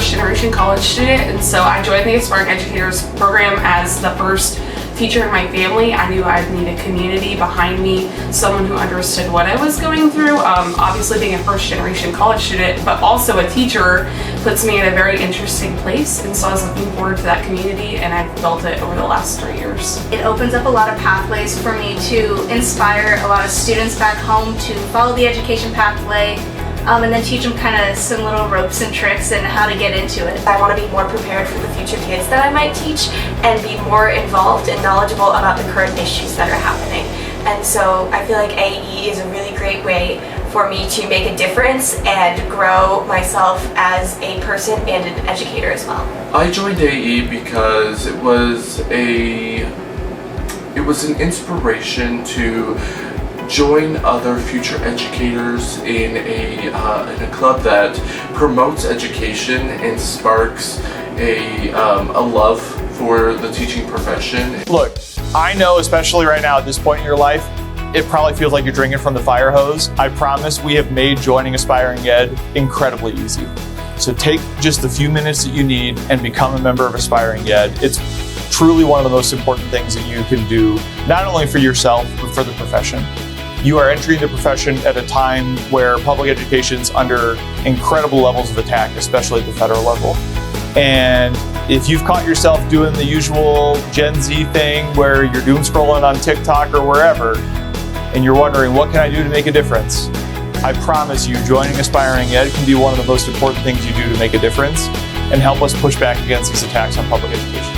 first-generation college student, and so I joined the Aspiring Educators program as the first teacher in my family. I knew I'd need a community behind me, someone who understood what I was going through. Obviously being a first-generation college student, but also a teacher, puts me in a very interesting place, and so I was looking forward to that community, and I've built it over the last 3 years. It opens up a lot of pathways for me to inspire a lot of students back home to follow the education pathway, and then teach them kind of some little ropes and tricks and how to get into it. I want to be more prepared for the future kids that I might teach and be more involved and knowledgeable about the current issues that are happening. And so I feel like AE is a really great way for me to make a difference and grow myself as a person and an educator as well. I joined AE because it was an inspiration to join other future educators in a club that promotes education and sparks a love for the teaching profession. Look, I know, especially right now at this point in your life, it probably feels like you're drinking from the fire hose. I promise we have made joining Aspiring Ed incredibly easy. So take just the few minutes that you need and become a member of Aspiring Ed. It's truly one of the most important things that you can do, not only for yourself, but for the profession. You are entering the profession at a time where public education is under incredible levels of attack, especially at the federal level. And if you've caught yourself doing the usual Gen Z thing where you're doom scrolling on TikTok or wherever, and you're wondering, what can I do to make a difference? I promise you, joining Aspiring Ed can be one of the most important things you do to make a difference and help us push back against these attacks on public education.